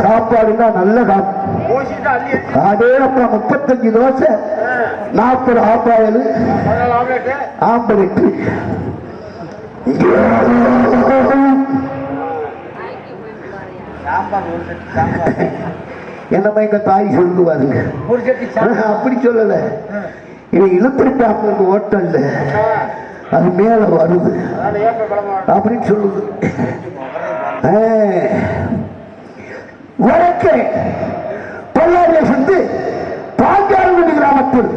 சாப்பாடுனா நல்ல அதே அப்புறம் 35 தோசை 40 ஆப்பாயில் ஆம்பளைக்கு என்னமா எங்க தாய் சொல்லுவாருங்க அப்படி சொல்லல இவன் இழுத்துட்டாங்க ஓட்டல்ல அது மேல வருது அப்படின்னு சொல்லுது பொள்ளாரியை சென்று பாஞ்சாலங்குடி கிராமத்தில்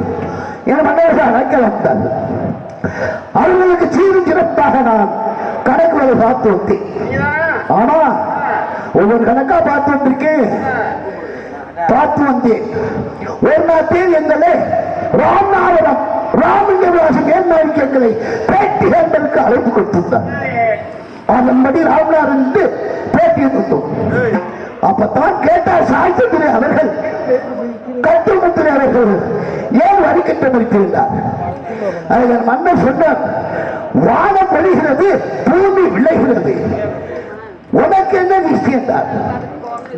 என் மன்னர்கள் அழைக்க வந்தாங்க. அவர்களுக்கு சீரும் சிறப்பாக நான் கணக்குகளை பார்த்து வந்தேன். ஆனா ஒவ்வொரு கணக்கா பார்த்து வந்திருக்கேன். ஒரு நாட்டில் எங்களை ராமநாதனம் ராமலிங்கவாசன் எங்களை பேட்டி கேட்டதற்கு அழைப்பு கொடுத்திருந்தார். அதன்படி ராமநாதன் பேட்டி கொடுத்தோம். அப்பதான் கேட்டார் சாய்த்துறை அவர்கள் கட்டுமுத்துறை அவர்கள் ஏன் வரிக்கட்ட மறுத்திருந்தார். அதில் மன்னர் சொன்னார், வானம் பெறுகிறது, பூமி விளைகிறது, உனக்கு என்ன விஷயம் தான்?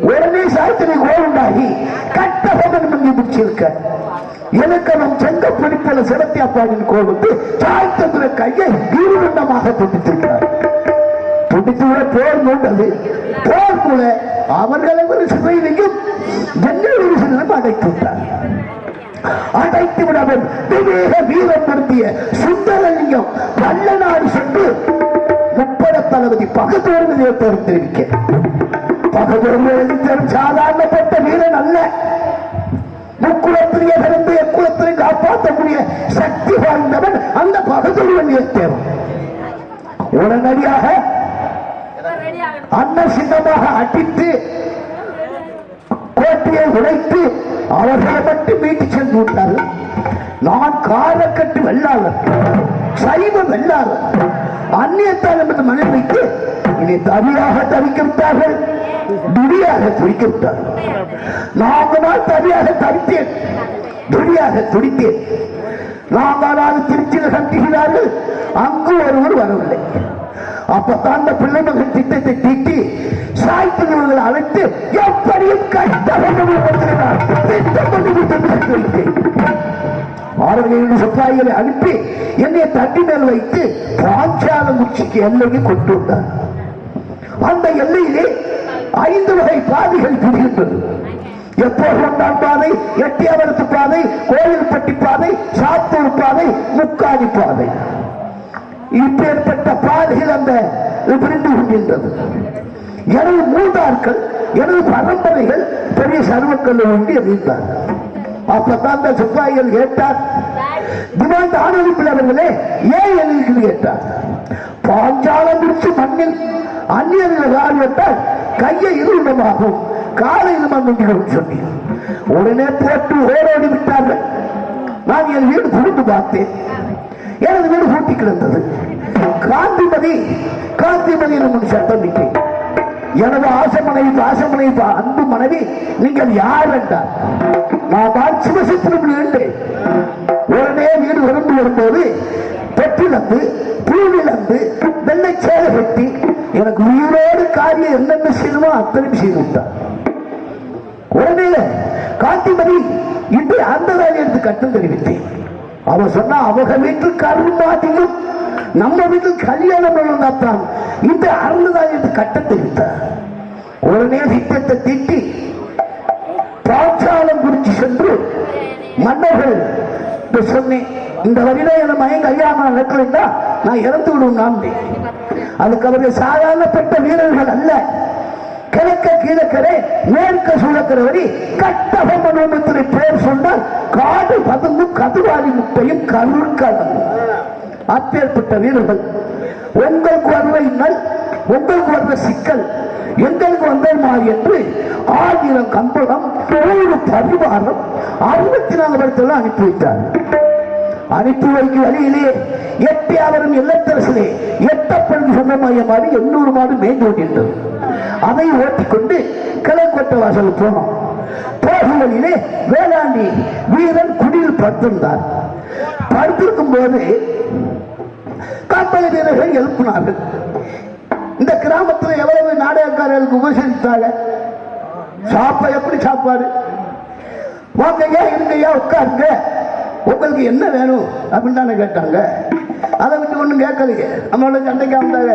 உடனே சாய்த்திரை கோவிந்தாகி கட்ட பதன் பண்ணி முடிச்சிருக்க இலக்கணம் செங்க பிடிப்பல சிறத்தியாப்பாடின் கோவித்து சாய்த்திர கையை இருவண்டமாக துண்டித்திருக்கிறார். துண்டித்துவிட போர் கொண்டது. போர் கூட அவர்களை ஒரு சிறையிலையும் ஜன்னலும் அடைத்து விட்டார். அடைத்து விடாமல் விவேக வீரம் நடத்திய சுந்தரலிங்கம் வல்லநாடு சென்று முப்பட தளபதி பகதூர்களை தெரிவிக்க பகதூர் சாதாரணப்பட்ட வீரன் அல்ல. முக்குளத்திலேயே பிறந்து எக்குளத்திலே காப்பாற்றக்கூடிய சக்தி வாய்ந்தவன் அந்த பகதூர் வந்தியத்தேவன். உடனடியாக அன்ன சின்னமாக அடித்து கோட்டையை உடைத்து அவர்களை மட்டும் மீட்டு சென்று விட்டார்கள். நான் காலக்கட்டு வெள்ளாளர், சைவ வெள்ளாளர், அந்நியத்தால் என்பது மனம் வைத்து இனி தனியாக தவிக்க விட்டார்கள், துடியாக துடிக்க விட்டார்கள். 4 நாள் தனியாக தவித்தேன், துடியாக துடித்தேன். 4 நாள் திருச்சியில் கட்டுகிறார்கள், அங்கு ஒருவர் வரவில்லை. அப்பதான் அந்த பிள்ளை மகன் திட்டத்தை தீட்டி சாய்த்தவர்களை அழைத்து எப்படியும் சிப்பாய்களை அனுப்பி என்னை தட்டி மேல் வைத்து பாஞ்சாலங்குச்சிக்கு எல்லையை கொண்டு வந்தார். அந்த எல்லையிலே 5 வகை பாதைகள் பிரிகின்றது. எப்போது ஒன்றாம் பாதை, எட்டியாவரத்து பாதை, கோயில்பட்டி பாதை, சாத்தூர் பாதை, முக்காணி பாதை, இப்பேற்பட்ட பாதைகள் அந்த பிரிந்து கொண்டிருந்தது. எனது மூதார்கள், எனது பரம்பரைகள் பெரிய சர்வக்கல்ல ஒன்றி அறிந்தார். அப்பதான் அந்த சிப்பாய்கள் கேட்டார், திவான் ஆணையப்பில் அவர்களே ஏன் எழுதி கேட்டார். பாஞ்சாலங்குறிச்சி மண்ணில் அந்நியர்கள் ஆழ்வட்டால் கையை இருண்டமாகும், காலையில் மண்ணும் சொல்லி உடனே போட்டு ஓடோடி விட்டார்கள். நான் என் வீடு புரிந்து பார்த்தேன். எனது வீடு பூட்டி கிடந்தது. காந்திமதி சட்டம் விட்டேன். எனது ஆசமனை அன்பு மனைவி நீங்கள் யார் என்றார். நான் சிவசித்திரம் இருந்தேன். உடனே வீடு விரும்பி வரும்போது பெற்றிலந்து பூவிலந்து வெள்ளை சேலை கட்டி எனக்கு உயிரோடு காரியம் என்னென்ன செய்யணுமோ அத்தனையும் செய்து விட்டார். உடனே காந்திமதி இன்று அந்த வேலை எடுத்து கட்டம் தெரிவித்தேன். அவன் சொன்னா அவங்க வீட்டில் கருமாதியும் நம்ம வீட்டில் கல்யாணம் நடந்தான் இந்த அருள்தான் என்று கட்டம் தெரிவித்தார். உடனே திட்டத்தை தீட்டி பாஞ்சாலங்குறிச்சி சென்று மன்னர்கள் சொன்னேன், இந்த வரியில என மயங்க ஐயாம நடக்கலைன்னா நான் இறந்து விடுவோம். நான் அதுக்கு அவர்கள் சாதாரணப்பட்ட வீரர்கள் அல்ல. கிழக்க கீழக்கரை மேற்க சூழக்கிற வரி கட்டபொம்மத்தினை பெயர் சொன்னால் காடு பதுங்கும் கதுவாரி முட்டையும் கருக்கலம். அப்பேற்பட்ட வீரர்கள். உங்களுக்கு வருவ இன்னல், உங்களுக்கு வந்த சிக்கல் எங்களுக்கு வந்த மாதிரி என்று 1000 கம்பளம் 100 பரிவாரம் 64 வருடத்தில் அனுப்பி வைத்தார். அனுப்பி வைக்கும் வழியிலே எட்டியாவரும் இல்லத்தரசிலே எட்டப்பழுது சொன்ன மாதிரி 800 மாடு மேய்ந்து கொண்டிருந்தது. அதை ஓட்டிக்கொண்டு கிழக்கோட்டை வாசல் போனோம். போகும் வழியிலே வேளாண்டி வீரன் குடியில் படுத்திருந்தார். படுத்திருக்கும் போது காப்பக வீரர்கள் எழுப்பினார்கள். இந்த கிராமத்தில் எவ்வளவு நாடகக்காரர்களுக்கு உபசரித்தாங்க. எப்படி சாப்பாடு வாங்கய்யா இருங்கய்யா உட்காருங்க, உங்களுக்கு என்ன வேணும் அப்படின்னு தானே கேட்டாங்க. அதை விட்டு ஒண்ணும் கேட்கலையே. நம்மளோட சண்டைக்கு வந்தாங்க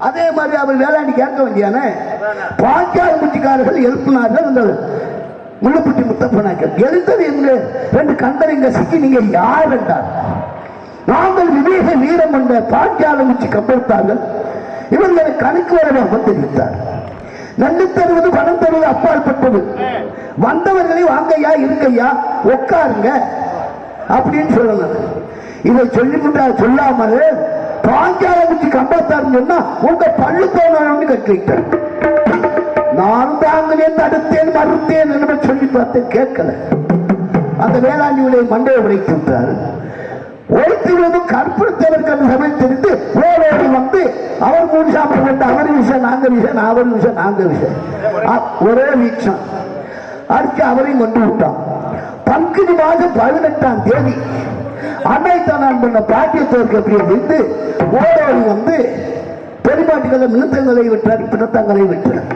அதே மாதிரி அவர் வேளாண்டி கேட்க வேண்டியான பாஞ்சாலங்குறிச்சிக்காரர்கள் எழுப்பினார்கள். அந்த முள்ளுப்பட்டி முத்தப்பனாக்கள் எழுந்தது எங்க 2 கந்தரிங்க சிக்கி நீங்க யார் என்றார். நாங்கள் விவேக வீரம் என்ற பாஞ்சாலங்குறிச்சி கம்பெடுத்தார்கள். இவர்களை கணக்கு வரவாக தெரிவித்தார். நல்லு தருவது பணம் தருவது அப்பாற்பட்டது. வந்தவர்களை வாங்கய்யா இருக்கையா உட்காருங்க அப்படின்னு சொல்லணும். இதை சொல்லிவிட்டார். சொல்லாமல் பாஞ்சாலங்குறிச்சி கம்பத்தாருன்னு சொன்னா உங்க பள்ளு போனோம்னு கட்டிட்டார். நான் தாங்களே தடுத்தேன் மறுத்தேன் என்று சொல்லி பார்த்தேன், கேட்கல. அந்த வேளாண்மையுடைய மண்டையை உடைத்து விட்டார். ஒழித்துவதும் கற்படுத்தவருக்கு அந்த சமயம் தெரிந்து ஓடோடி வந்து அவர் 3 சாப்பிட அவர் விஷயம் நாங்க விஷயம், அவர் விஷயம் நாங்க விஷயம், ஒரே வீச்சம் அடுத்து அவரையும் கொண்டு விட்டான். பங்குனி மாதம் 18ஆம் தேதி அன்னைத்தான் பண்ண பாட்டியத்தோருக்கு அப்படி இருந்து ஓடோடி வந்து பெருமாட்டிகளை நிறுத்தங்களை விட்டார், பிணத்தங்களை விட்டார்.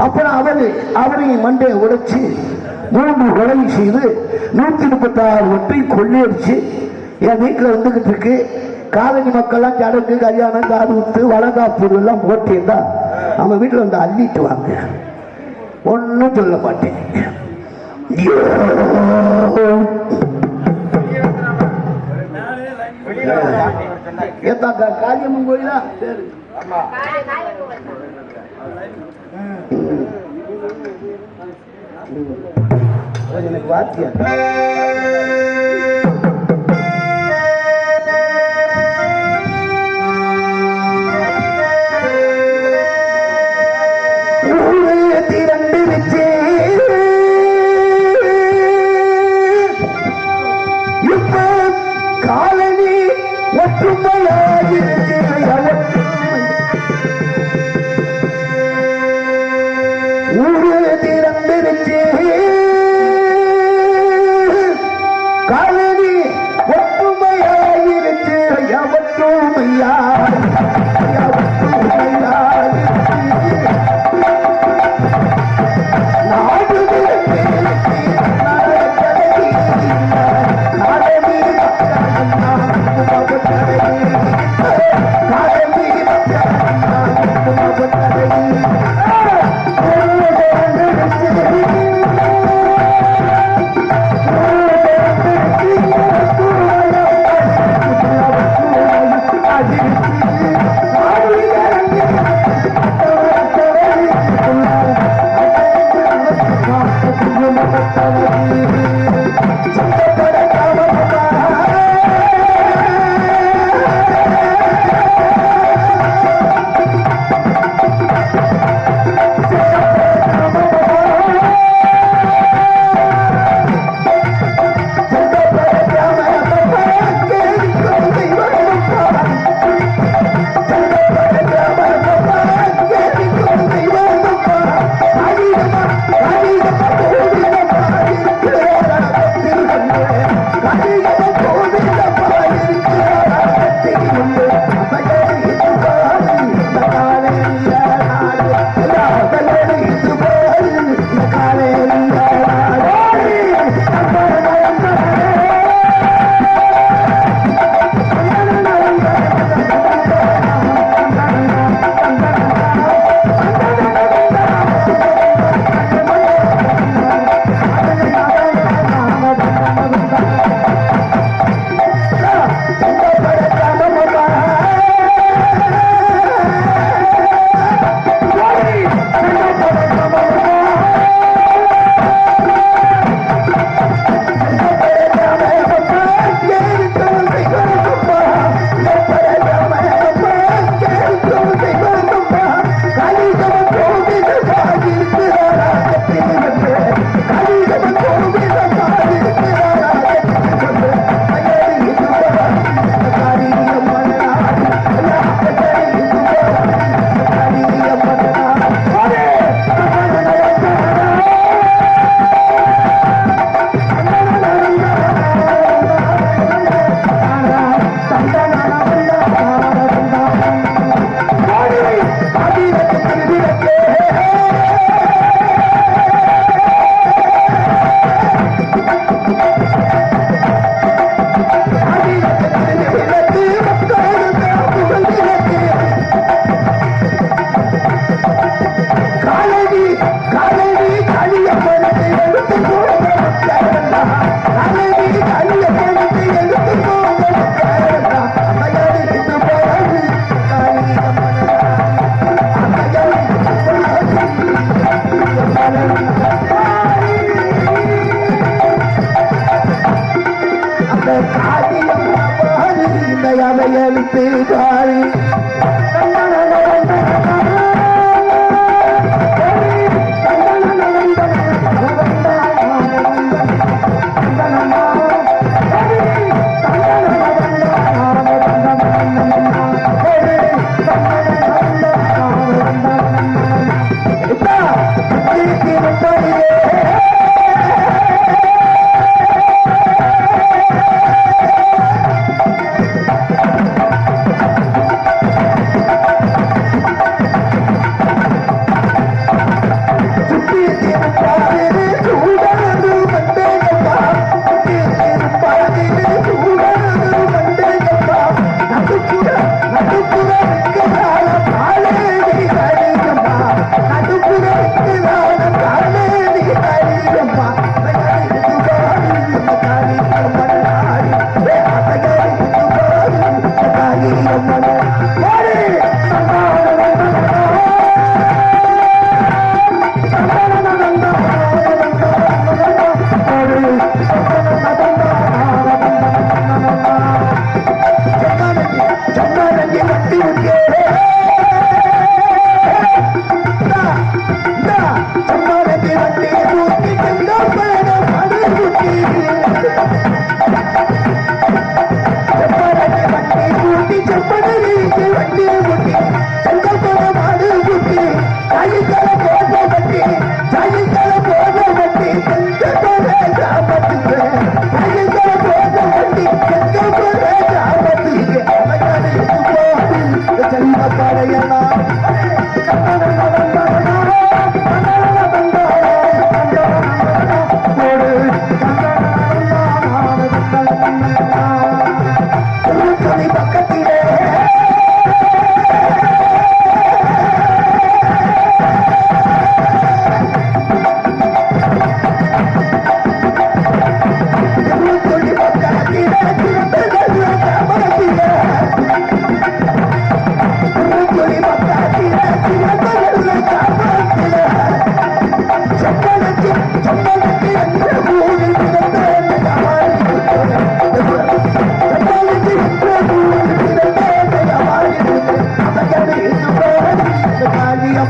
அப்புறம் அவரையும் மண்டையை உடைச்சு 3 கொலை செய்து 136 ஒற்றை கொள்ளையடிச்சு என் வீட்டில் வந்துகிட்டு இருக்கு. காலனி மக்கள்லாம் சடங்கு கல்யாணம் காது ஊத்து வளகாப்பு எல்லாம் போட்டிருந்தா நம்ம வீட்டில் வந்து அள்ளிட்டு வாங்க, ஒன்னும் சொல்ல மாட்டேன். காளியம்மன் கோயிலா சரி எனக்கு வாத்தியா திரண்டு வச்சே இப்ப காலனி ஒற்றுமையாயிருக்கு. ஊரு திறந்து வச்சே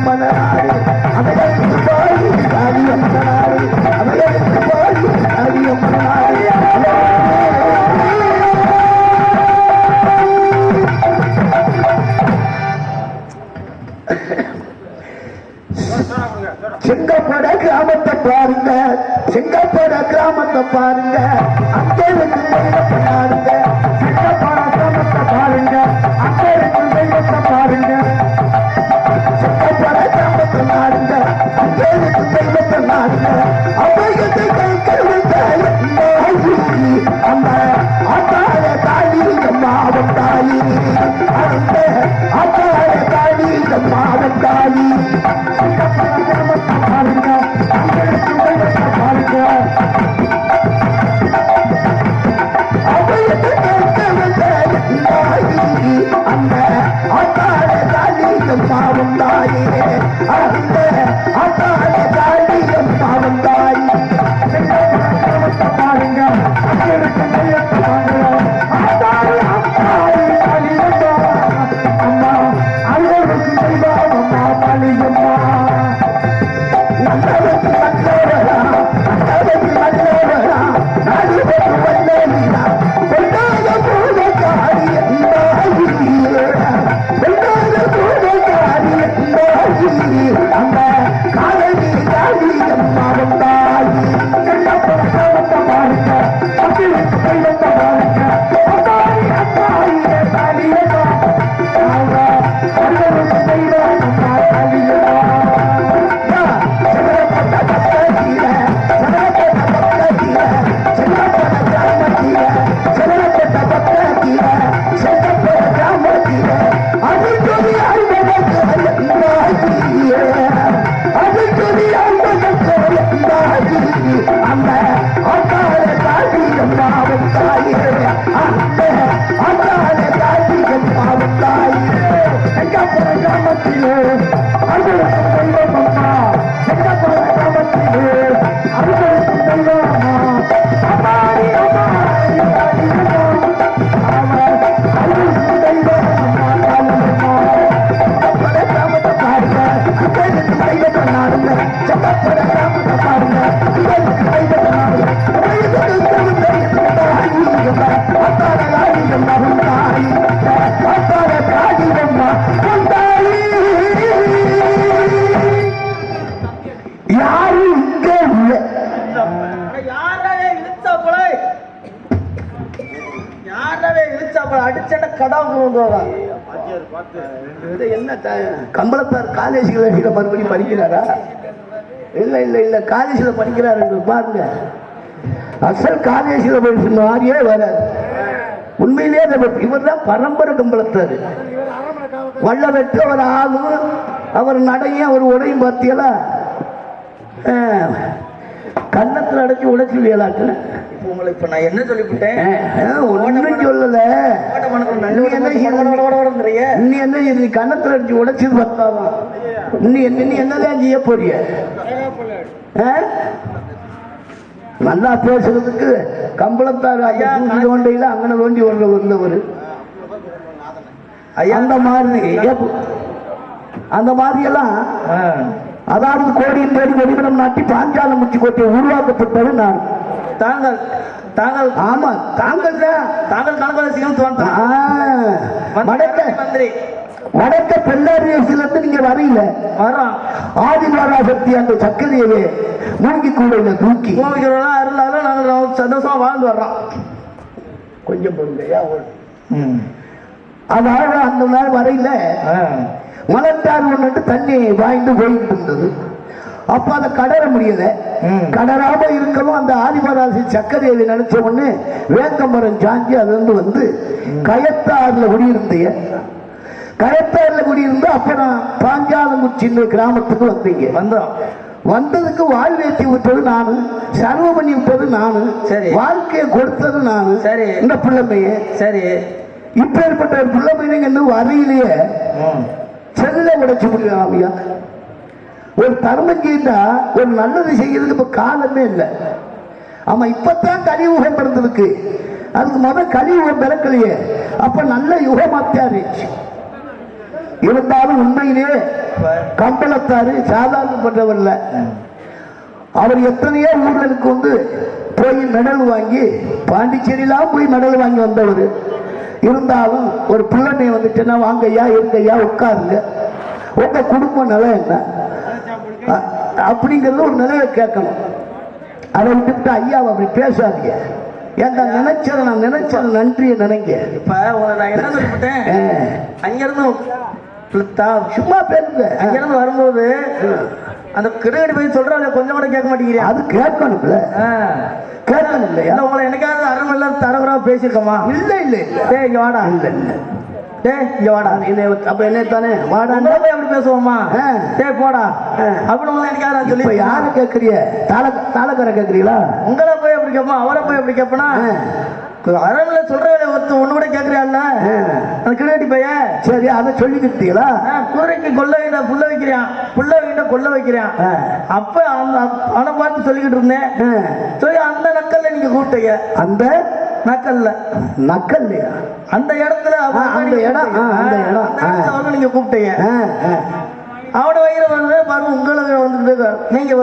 மலராடு அவைகளுக்கு பாடி காரியம் மலராடு அவைகளுக்கு பாடி காரியம் மலராடு செங்கப்பட கிராமத்தை பாருங்க செங்கப்பட கிராமத்தை பாருங்க அங்கே இருக்கு தெய்வத்தை பாருங்க செங்கப்பட கிராமத்தை பாருங்க அங்கே இருக்கு தெய்வத்தை பாருங்க செங்கப்பட கிராமத்தை பாருங்க அங்கே இருக்கு தெய்வத்தை பாருங்க அவையத்தை கருவித்த அந்த ஆத்தார தாலி மாவன் தாலி அந்த ஆத்தார தாலி மாவன் தாலி பாருங்க பாருங்க அந்த ஆத்தார தாலியம் பாவம் தாயே அந்த ஆத்தார தாலியம் பாவம் தாய் பாருங்க அம்மா அறுவருக்கு செய்வாம் அம்மா தாலியம்மா நல்லவருக்கு நல்லவரா நல்லவருக்கு நல்லவரா நாடுவருக்கு வல்லவரா பொல்லாத பூதக்காரி என்றாயி பொல்லாத பூதக்காரி என்றாயி அந்த காலடி காலி அம்மாவும் தாயி செல்லப்பட்ட பாருங்க அக்கிருக்கு தெய்வத்தை பாருங்க அத்தாரி அத்தாரி தாலியமா அறுவருக்கு செய்வாம் அம்மா தாலியமா கம்பளத்தார் காலேஜில் மறுபடியும் படிக்கிறாரா? இல்ல இல்ல இல்ல காலேஜில் படிக்கிறாரு பாருங்க. அசல் காலேஜில் படிச்ச மாதிரியே வராது. உண்மையிலேயே இவர் தான் பரம்பரை கம்பளத்தார். வல்ல வெட்டு அவர் ஆளும் அவர் நடையும் அவர் உடையும் பார்த்தியலா கன்னத்தில் அடைச்சி உடைச்சி விளையாட்டு. உங்களை இப்ப நான் என்ன சொல்லிவிட்டேன்? ஒண்ணும் சொல்லல. நீ என்ன நீ கன்னத்தில் அடிச்சு உடைச்சது பார்த்தாதான் நீ என்னதான் செய்ய போறிய? நல்லா பேசுறதுக்கு கம்பளத்தார் ஐயா தோண்டையில அங்கன தோண்டி வந்தவர் அந்த மாதிரி எல்லாம். அதாவது கோடியின் தேடி வடிவனம் நாட்டி பாஞ்சாலம் முச்சி கோட்டையை உருவாக்கப்பட்டது நான். தாங்கள் தாங்கள் ஆமா தாங்கள் தான் தாங்கள் கணக்கு மந்திரி வடக்க பெல்லாரியிலிருந்து நீங்க வரையில வர்றோம். ஆதிவாரா சக்தி அந்த சக்கரையவே மூங்கி கூட தூக்கி அருளாலும் நாங்கள் சந்தோஷமா வாழ்ந்து வர்றோம். கொஞ்சம் பொருளையா அதாவது அந்த நாள் வரையில மலர்த்தார் ஒன்று தண்ணி வாய்ந்து போயிட்டு இருந்தது. அப்ப அதை கடற முடியல. கடறாம இருக்கவும் அந்த ஆதிபராசி சக்கரையை நினைச்ச உடனே வேங்கமரம் சாஞ்சி அது வந்து கயத்தாறுல குடியிருந்தீங்க. கயத்தாறுல குடியிருந்து அப்புறம் பாஞ்சாலங்குச்சின்னு கிராமத்துக்கு வந்தீங்க. வந்ததுக்கு வாழ்வேற்றி விட்டது நானு, சர்வ பண்ணி விட்டது நானு, வாழ்க்கையை கொடுத்தது நானு. சரி இந்த பிள்ளைமைய சரி இப்பேற்பட்ட பிள்ளைமைங்க இன்னும் வரையிலேயே செல்ல உடைச்சு முடியாமையா ஒரு தர்மம் செய்தா ஒரு நல்லது செய்யறதுக்கு இப்ப காலமே இல்லை. ஆமா இப்பதான் கலியுகம் பிறந்திருக்கு. அதுக்கு முதல் கலியுகம் பிறக்கலையே. அப்ப நல்ல யுகமாத்தியாச்சு. இருந்தாலும் உண்மையிலே கம்பளத்தாரு சாதாரணப்பட்டவர் இல்ல. அவர் எத்தனையோ ஊர்களுக்கு வந்து போய் மெடல் வாங்கி பாண்டிச்சேரியிலாம் போய் மெடல் வாங்கி வந்தவர். இருந்தாலும் ஒரு பிள்ளைமை வந்துட்டுன்னா வாங்கய்யா இருங்கய்யா உட்காருங்க, உங்க குடும்ப நிலை என்ன அப்படிங்கிறது ஒரு நிலையை கேட்கணும். அதை விட்டுவிட்டு ஐயாவை அப்படி பேசாதீங்க. ஏன்டா நினைச்சதை நான் நினைச்சது நன்றியை நினைங்க. இப்ப நான் என்ன சொல்லிவிட்டேன், அங்கிருந்து சும்மா பேருங்க. அங்கிருந்து வரும்போது அந்த கிடுகடி போய் சொல்றாங்க, கொஞ்சம் கூட கேட்க மாட்டேங்கிறீங்க. அது கேட்கணும்ல, கேட்கணும் இல்லையா? உங்களை என்னைக்காவது அரை மணி நேரம் தரகுறா பேசியிருக்கோமா? இல்ல இல்ல டே இங்க வாடா. இல்ல இல்ல டே இங்க வாடா. அப்ப என்ன தானே வாடா போய் அப்படி பேசுவோமா? டே போடா அப்படின்னு உங்களை என்னைக்காவது நான் சொல்லி யாரை கேட்கறிய? தாளக்கார கேட்கறீங்களா? உங்களை போய் அப்படி கேட்போம், அவரை போய் அப்படி கேட்பனா? அரண்ல சொல்ற ஒண்ணு கூட கேட்கறியால அந்த கிடாட்டி பைய. சரி அதை சொல்லிக்கிட்டீங்களா? குதிரைக்கு கொல்ல வைக்கிற புள்ள வைக்கிறான், புள்ள வைக்கிட்ட கொல்ல வைக்கிறான். அப்ப அவனை பார்த்து சொல்லிக்கிட்டு இருந்தேன். சொல்லி அந்த நக்கல்ல நீங்க கூப்பிட்டீங்க. அந்த நக்கல்ல நக்கல்லையா? அந்த இடத்துல அந்த இடம் நீங்க கூப்பிட்டீங்க. அவனை வைக்கிற பாருங்க உங்களுக்கு வந்துட்டு நீங்க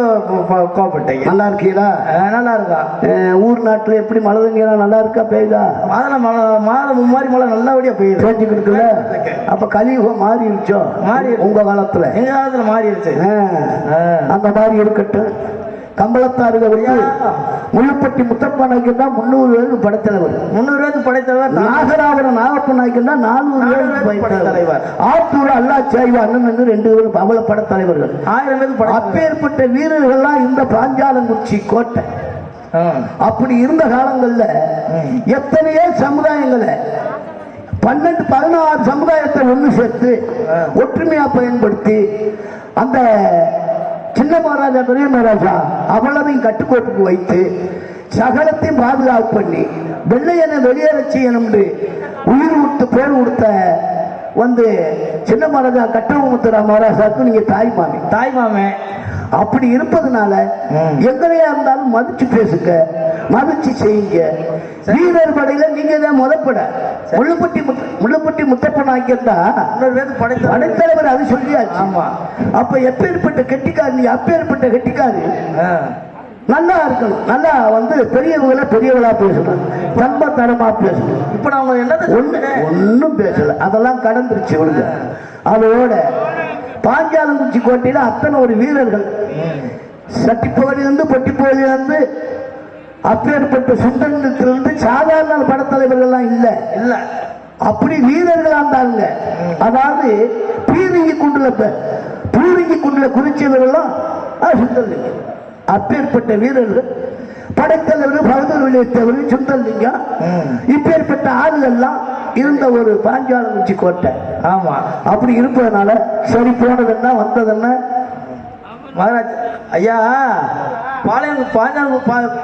கோபப்பட்டீங்க. நல்லா இருக்கீங்களா? நல்லா இருக்கா. ஊர் நாட்டுல எப்படி மழை தண்ணியெல்லாம் நல்லா இருக்கா? பெய்யுதா? அதெல்லாம் மாதம் மும்மாரி மழை நல்லபடியா பெய்யுது. பேஞ்சுக்கிட்டு அப்ப கலியுகம் மாறிடுச்சோ? மாறி உங்க காலத்துல? எங்க காலத்துல மாறிடுச்சு. அந்த மாதிரி இருக்கட்டும். கம்பளத்தாருங்க வந்து முள்ளுப்பட்டி முத்தப்ப நாய்க்கு தான் 300 பேருக்கு படைத்தலைவர். 300 பேருக்கு படைத்தலைவர். நாகராபுரம் நாகப்ப நாய்க்கு தான் 400 பேருக்கு படைத்தலைவர். ஆத்தூர் அல்லா சாய்வு அண்ணன் 2 பேரும் அவள படைத்தலைவர்கள். 1000 பேருக்கு. அப்பேற்பட்ட வீரர்கள்லாம் இந்த பாஞ்சாலங்குறிச்சி கோட்டை. அப்படி இருந்த காலங்கள்ல எத்தனையோ சமுதாயங்களை 12-16 சமுதாயத்தை ஒண்ணு சேர்த்து ஒற்றுமையா பயன்படுத்தி அந்த சின்ன மகாராஜா பெரிய மகாராஜா அவ்வளவையும் கட்டுக்கோட்டுக்கு வைத்து சகலத்தையும் பாதுகாப்பு பண்ணி வெள்ளையனை வெளியேற செய்யணும் உயிர் விட்டு பேர் கொடுத்த வந்து சின்ன மகாராஜா கட்டமுத்துரா மகாராஜாவுக்கு நீங்க தாய்மாமே. அப்படி இருப்பதுனால எங்களையா இருந்தாலும் மதிச்சு பேசுங்க, மதிச்சு செய்யுங்க. வீரர் படையில நீங்க தான் முதப்பட முள்ளுப்பட்டி முத்தப்ப நாய்க்கா படைத்தலைவர் அது சொல்லியாச்சு. ஆமா. அப்ப எப்பேற்பட்ட கெட்டிக்காரு, நீ அப்பேற்பட்ட கெட்டிக்காரு நல்லா இருக்கணும். நல்லா வந்து பெரியவங்களா பேசணும், தம்ப தரமா பேசணும். இப்ப நான் என்ன ஒன்னும் பேசல, அதெல்லாம் கடந்துருச்சு விடுங்க. அதோட பாஞ்சாலங்குறிச்சி கோட்டையில அத்தனை ஒரு வீரர்கள் சட்டிப்பகுதியிலிருந்து பொட்டிப்பகுதியிலிருந்து அப்பேற்பட்ட சுந்தரத்திலிருந்து சாதாரண படத்தலைவர்கள்லாம் இல்ல அப்படி வீரர்களா இருந்தாங்க. அதாவது பீரங்கி குண்டுல குறிச்சவர்களும் சுந்தரலிங்கம். அப்பேற்பட்ட வீரர்கள் படைத்தலைவர் பகதூர் வெளியேற்றவர் சுந்தரலிங்கம் இப்பேற்பட்ட ஆளுகள்லாம் இருந்த ஒரு பாஞ்சாலங்குறிச்சி கோட்டை. ஆமா. அப்படி இருப்பதனால சரி போனதுன்னா வந்ததுன்னா மகாராஜ் ஐயா பாளையம்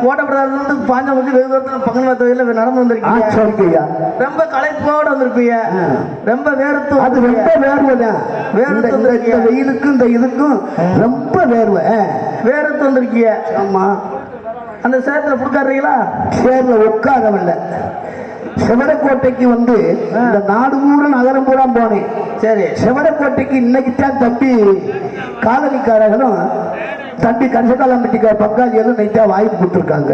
கோட்டைப்படாது பாஞ்சாலங்குறிச்சி வெகு தூரத்தில் பக்கத்துல நடந்து வந்திருக்கீங்க. ரொம்ப களைப்போட வந்திருப்பீங்க, ரொம்ப வேர்த்து. அது ரொம்ப வேர்வைதான். இந்த வெயிலுக்கும் இந்த இதுக்கும் ரொம்ப வேர்த்து வந்திருக்கீங்க. ஆமா. அந்த சேரத்துல புடுக்காடுறீங்களா? சேர்ல உட்காரவில்லை. செவரக்கோட்டைக்கு வந்து இந்த நாடு பூரா நகரம் பூரா போனேன். சரி. செவரக்கோட்டைக்கு இன்னைக்கு தான் தம்பி காலனிக்காரர்களும் தம்பி கரிசக்காலம்பட்டிக்கார பங்காளிகளும் நைட்டா வாய்ப்பு கொடுத்துருக்காங்க.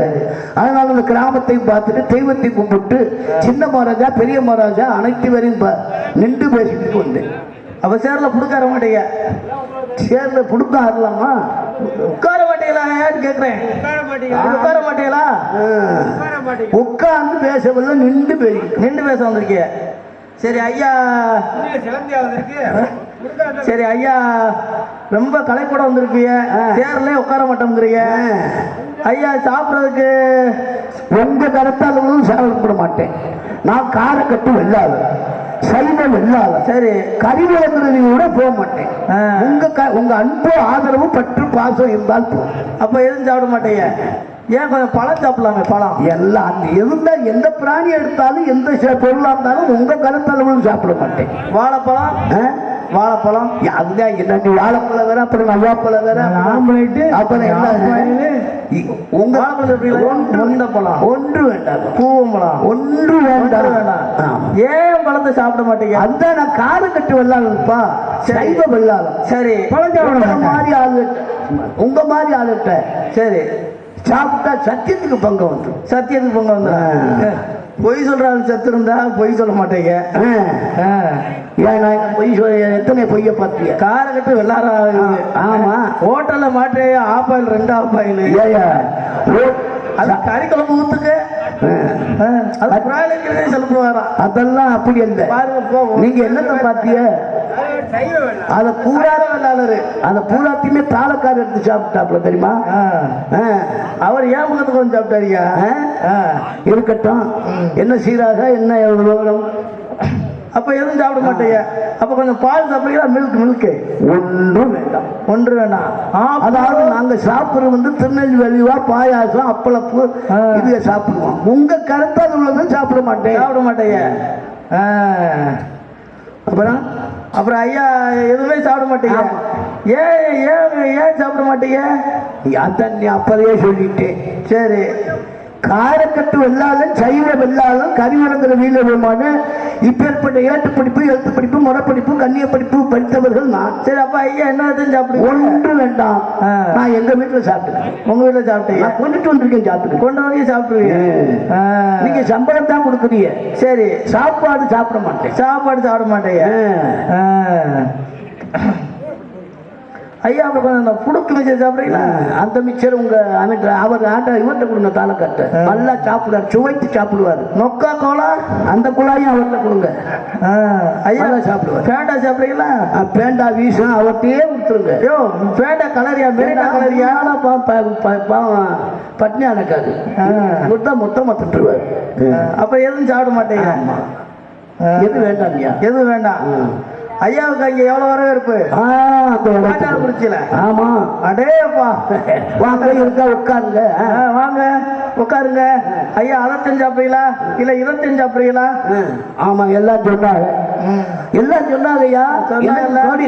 அதனால அந்த கிராமத்தையும் பார்த்துட்டு தெய்வத்தை கும்பிட்டு சின்ன மகாராஜா பெரிய மகாராஜா அனைத்து பேரையும் நின்று பேசிட்டு வந்தேன். அப்ப சேர்ல புடுக்கார மாட்டீங்க? சேர்ல புடுக்க ஆடலாமா? உட்கார மாட்டீங்களா கேக்குறேன். உட்கார மாட்டீங்களா? உட்கார்ந்து பேசவில்லை, நின்று பேச வந்திருக்கீங்க. சரி ஐயா, சரி ஐயா ரொம்ப களைப்பட வந்திருப்பீங்க, சேர்ல உட்கார மாட்டோம்ங்கிறீங்க. ஐயா சாப்பிட்றதுக்கு உங்க கருத்தாலும் சாப்பிட மாட்டேன். நான் காரக்கட்டு வெள்ளாது, சைவம் வெள்ளாது. சரி. கறிவிழங்குறது கூட போக மாட்டேன். உங்க அன்பு ஆதரவு பற்று பாசம் இருந்தால் போகும். அப்ப எதுவும் சாப்பிட மாட்டேங்க? ஏன் கொஞ்சம் பழம் சாப்பிடலாமே? பழம் எல்லாம் எந்த பிராணி எடுத்தாலும் எந்த பொருளா இருந்தாலும் உங்க கருத்தளவும் சாப்பிட மாட்டேன். வாழைப்பழம் அதுதான் என்ன, நீ வாழைப்பழம் வேற, அப்புறம் நவ்வாப்பழம் வேற, அப்புறம் உங்க பழம் ஒன்று வேண்டாம், பூவம்பழம் ஒன்று வேண்டாம். ஏன் பழத்தை சாப்பிட மாட்டீங்க? அந்த நான் காரக்கட்டு வெள்ளாளப்பா, சைவ வெள்ளாளம். சரி, உங்க மாதிரி ஆளுட்ட சரி சாப்பிட்டா சத்தியத்துக்கு பங்கம் வந்து, சத்தியத்துக்கு பங்கம் வந்து. பொய் சொல்றாங்க, செத்து இருந்தா பொய் சொல்ல மாட்டீங்க. ஏன் நான் பொய் சொல்ல, எத்தனை பொய்ய பார்த்திய? காரக்கட்டு வெள்ளாரா? ஆமா, ஹோட்டல்ல மாட்டே ஆப்பாயில் 2 ஆப்பாயில். ஏயா அது கறி குழம்பு ஊத்துக்க, அது பிராணிக்கிறதே சொல்லுவாரா? அதெல்லாம் அப்படி இல்லை. நீங்க என்னத்தை பாத்திய? அத பூரா வெள்ளாளரு, அந்த பூராத்தையுமே தாளக்கார எடுத்து சாப்பிட்டாப்ல தெரியுமா? அவர் ஏன் முகத்துக்கு வந்து சாப்பிட்டாரியா? இருக்கட்டும், என்ன சீராக என்ன விவரம்? அப்ப எதுவும் சாப்பிட மாட்டீங்க. அப்ப கொஞ்சம் பால் சாப்பிடுறீங்களா? மில்க் ஒன்றும் வேண்டாம், ஒன்று வேண்டாம். அதாவது நாங்க சாப்பிடுறது வந்து திருநெல்வேலிவா பாயாசம் அப்பளப்பு இது சாப்பிடுவோம். உங்க கருத்தால் உள்ளதும் சாப்பிட மாட்டேங்க. அப்புறம் ஐயா எதுவுமே சாப்பிட மாட்டீங்க. ஏன் சாப்பிட மாட்டீங்க? அதான் நீ அப்பதையே சொல்லிட்டேன். சரி, காரக்கட்டு வெள்ளாலும் சைவ வெள்ளாலும் கரிவரங்கிற வீரமான இப்பேற்பட்ட ஏட்டு படிப்பு, எழுத்து படிப்பு, முறைப்படிப்பு, கண்ணிய படிப்பு படித்தவர்கள் நான். சரி, அப்ப ஐயா என்ன சாப்பிடுங்க? ஒன்று வேண்டாம், நான் எங்க வீட்டுல சாப்பிட்டேன். உங்க வீட்டுல சாப்பிட்டீங்க? கொண்டுட்டு வந்திருக்கேன், சாப்பிட்டு கொண்டு வந்து சாப்பிடுவீங்க. நீங்க சம்பளம் தான் கொடுக்குறீங்க. சரி, சாப்பாடு சாப்பிட மாட்டேன். சாப்பாடு சாப்பிட மாட்டேங்க. ஐயா, அப்புறம் அந்த புடுக்கு மிச்சர் சாப்பிட்றீங்களா? அந்த மிச்சர் உங்க அமைச்சர் அவர் ஆட்டா இவர்கிட்ட கொடுங்க, தாளக்கட்டு நல்லா சாப்பிடுவார், சுவைத்து சாப்பிடுவார். நொக்கா கோலா அந்த குழாயும் அவர்கிட்ட கொடுங்க. ஐயா சாப்பிடுவார். பேண்டா சாப்பிட்றீங்களா? பேண்டா வீசும், அவர்கிட்டயே கொடுத்துருங்க. ஐயோ, பேண்டா கலரியா? பேண்டா கலரியா? பட்னியா இருக்காது, மொத்தமா திட்டுருவார். அப்ப எதுவும் சாப்பிட மாட்டேங்க. எது வேண்டாம்? எது வேண்டாம்? ஐயாவுக்கு அங்க எவ்வளவு வரவேற்பு? குறிச்சில. ஆமா, அடேப்பா, வாங்க இருக்கா, உட்காருங்க. வாங்க உட்காருங்க. ஐயா அதை செஞ்சாப்பீங்களா இல்ல இதை செஞ்சாப்பீங்களா? ஆமா, எல்லாம் சொன்னாங்க. எல்லாம் சொன்னாங்க ஐயா.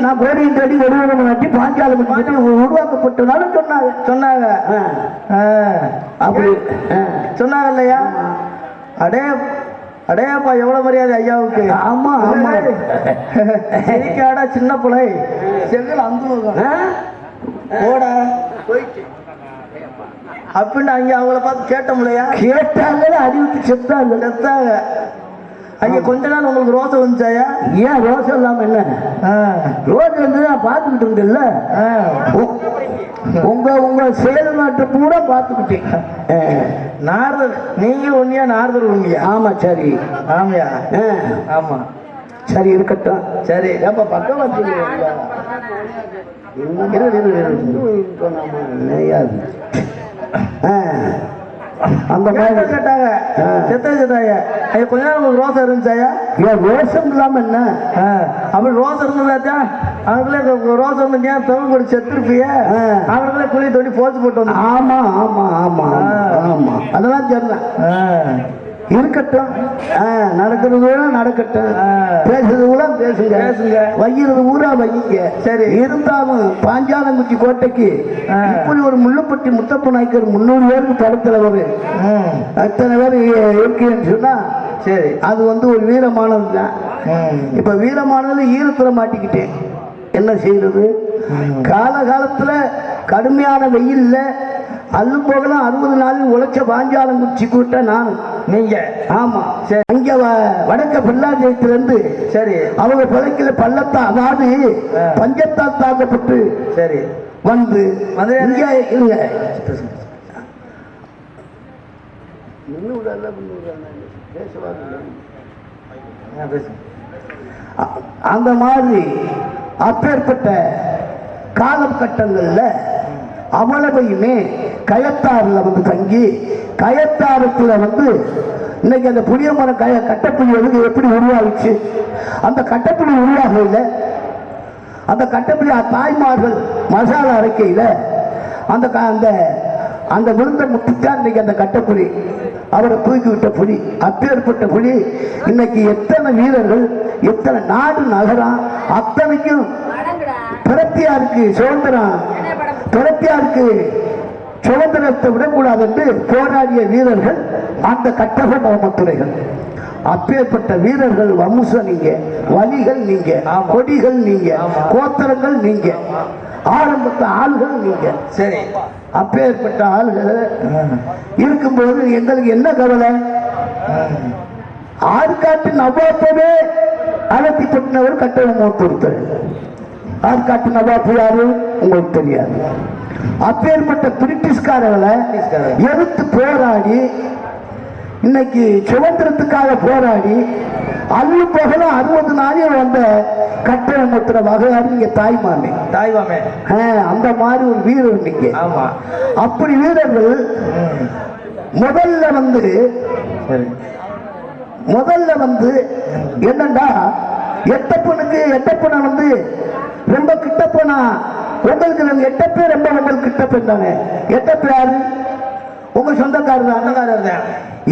நான் கோடியின் தேடி ஒருவரமாட்டி பாஞ்சாலம் உருவாக்கப்பட்டனால சொன்னாங்க. அப்படி சொன்னாங்க இல்லையா? அடேப்பா, எவ்வளவு மரியாதை ஐயாவுக்கு. ஆமா ஆமா, சரிக்காடா சின்ன பிள்ளை செங்கல் அந்த போடா போயிட்டு அப்படின்னு அங்க அவங்கள பார்த்து கேட்டோம் இல்லையா? கேட்டாங்க, அறிவித்து செத்தாங்க. அங்க கொஞ்ச நாள் உங்களுக்கு ரோசை வந்துச்சாயா? ஏன் ரோசை இல்லாம என்ன? ரோசை வந்து நான் பார்த்துக்கிட்டு இருந்தேன்ல. உங்க சேல் நாட்டை பூரா பார்த்துக்கிட்டேன். நாரதர் நீங்க ஒன்னியா, நாரதர் ஒன்னியா? ஆமா, சரி. ஆமையா? ஆமா, சரி, இருக்கட்டும். சரி, அப்ப பக்கம் வந்து அந்த மாதிரி கேட்டாங்க. செத்தாங்க. கொஞ்ச நாள் உங்களுக்கு ரோசை இருந்துச்சாயா? ஏன் ரோசம் இல்லாம என்ன? அப்படி ரோசை இருந்ததாச்சா? அவங்களே ரோசை வந்து ஏன் தொழில் போட்டு செத்துருப்பிய? அவங்களே குழி தோண்டி போச்சு போட்டு வந்து. ஆமா ஆமா ஆமா ஆமா, அதெல்லாம் சரிதான். இருக்கட்டும், நடக்கிறது ஊரா நடக்கட்டும், பேசுறது ஊரா பேசுங்க, வைக்கிறது ஊரா வைங்க. சரி, இருந்தாலும் பாஞ்சாலங்குச்சி கோட்டைக்கு இப்படி ஒரு முள்ளுப்பட்டி முத்தப்ப நாயக்கர் 300 பேருக்கு படத்துறவர் அத்தனை பேர் இருக்கேன்னு சொன்னா சரி, அது வந்து ஒரு வீரமானது தான். இப்ப வீரமானது ஈரத்துல மாட்டிக்கிட்டேன், என்ன செய்யறது? காலகாலத்துல கடுமையான வெயில்ல அல்லும் போகலாம் 60 நாளில் உழைச்ச பாஞ்சாலங்குச்சி கூட்ட நான். நீங்க? ஆமா, சரி. அங்க வடக்க பிள்ளாஜயத்திலிருந்து சரி அவங்க பிழைக்கல பள்ளத்தா, அதாவது பஞ்சத்தால் தாக்கப்பட்டு சரி வந்து இருங்க. அந்த மாதிரி அப்பேற்பட்ட காலகட்டங்கள்ல அவ்வளவையுமே கயத்தாறுல வந்து தங்கி, கயத்தாரத்துல வந்து இன்னைக்கு அந்த புளிய மரம் கட்டப்புளி வந்து எப்படி உருவாகிச்சு? அந்த கட்டப்புளி உருவாகல, அந்த கட்டப்புளி தாய்மார்கள் மசாலா அரைக்கையில அந்த அந்த அந்த விழுந்த முத்துத்தான் இன்னைக்கு அந்த கட்டப்புலி அவரை தூக்கி விட்ட புலி. அப்பேற்பட்ட புலி இன்னைக்கு எத்தனை வீரர்கள், எத்தனை நாடு நகரம் அத்தனைக்கும் பிரத்தியாருக்கு சுதந்திரம், பிரத்தியாருக்கு சுதந்திரத்தை விடக்கூடாது என்று போராடிய வீரர்கள் அந்த கட்டபொம்மன் துறைகள். அப்பேற்பட்ட வீரர்கள் வம்சம் நீங்க, வலிகள் நீங்க, கொடிகள் நீங்க, கோத்திரங்கள் நீங்க, ஆரம்பத்த ஆள்கள் நீங்க. சரி, அப்பேற்பட்ட ஆள்கள் இருக்கும்போது எங்களுக்கு என்ன கவலை? ஆற்காட்டு நவாப்பவே அழைத்தி கொட்டினவர் கட்டணம் ஒருத்தர். ஆற்காட்டு நவாப்பு யாரு உங்களுக்கு தெரியாது. அப்பேற்பட்ட பிரிட்டிஷ்காரர்களை எதிர்த்து போராடி இன்னைக்கு சுதந்திரத்துக்காக போராடி அள்ளு போகல 60 நாளில் வந்த கட்டணமுத்திர வகையாரு நீங்க தாய்மாமே. அந்த மாதிரி ஒரு வீரர் நீங்க. அப்படி வீரர்கள் முதல்ல வந்து என்னண்டா எட்டப்பனை வந்து ரொம்ப கிட்ட போனா உங்களுக்கு எட்டப்பே ரொம்ப உங்களுக்கு கிட்ட போயிருந்தாங்க. எட்டப்ப யாரு? உங்க சொந்தக்காரர் தான்.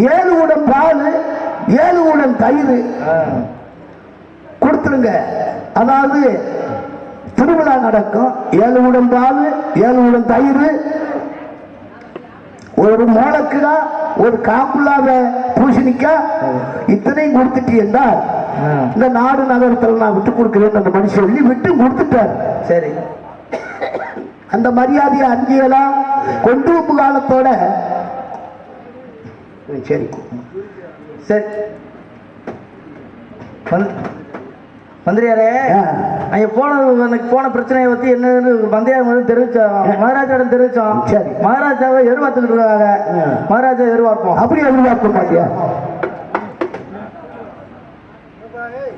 7 ஊடம் பால் 7 ஊடம் தயிர் கொடுத்துருங்க. அதாவது திருவிழா நடக்கும். 7 ஊடம் பால் 7 ஊடம் தயிர், ஒரு மோளக்குடா, ஒரு காப்புள்ளாத பூசணிக்கா, இத்தனையும் கொடுத்துட்டு என்றால் இந்த நாடு நகரத்தில் நான் விட்டு கொடுக்கிறேன் அந்த மனுஷன் சொல்லி விட்டு கொடுத்துட்டார். சரி, அந்த மரியாதையை அங்கேயெல்லாம் கொண்டு காலத்தோட சரி சரி மந்திரியாரே, அங்க போன பிரச்சனையை பத்தி என்னன்னு மந்திரியார் தெரிவிச்சோம், மகாராஜாவிடம் தெரிவிச்சோம். சரி, மகாராஜாவை எதிர்பார்த்துக்கிட்டு இருக்காங்க. மகாராஜா எதிர்பார்ப்போம். அப்படி எதிர்பார்க்க மாட்டியா? Bye.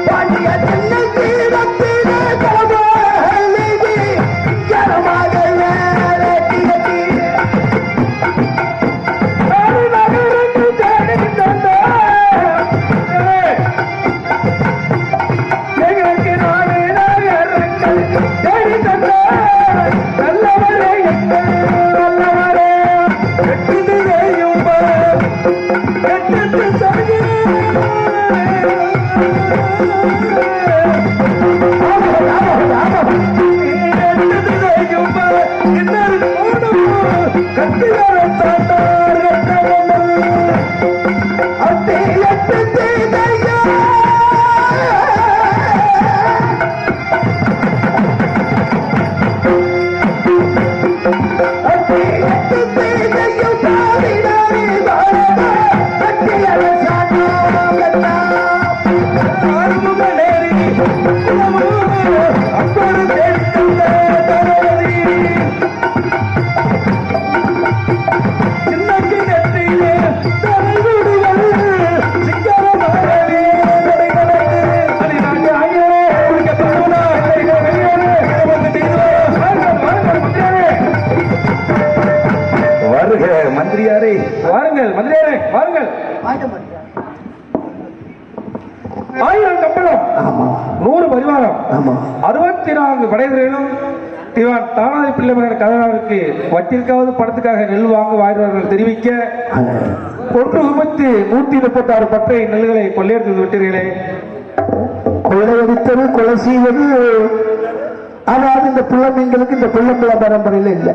பாண்டிய தென்னை தீரத்திலே கலவாலிகி கரமாக வேலை திகட்டி நகருக்கு தேடி எங்களுக்கு நாடு நகரங்கள் தேடி நல்லவரே நல்லவரே கெட்டதையும் கெட்டது மந்திரியாரே வாருங்கள். மந்திரியாரே வாருங்கள். 1000 கப்பலம், 100 பரிவாரம், 64 படைவீரர்களும் இவன் தானாதி பிள்ளை மகன் கதனாருக்கு வட்டிற்காவது பணத்துக்காக நெல் வாங்க வாய்ந்தவர்கள் தெரிவிக்க 136 பட்டை நெல்களை கொள்ளையடித்து விட்டீர்களே. கொள்ளையடித்தது கொலை செய்வது அதாவது இந்த பிள்ளைங்களுக்கு இந்த பிள்ளை பரம்பரையில் இல்லை.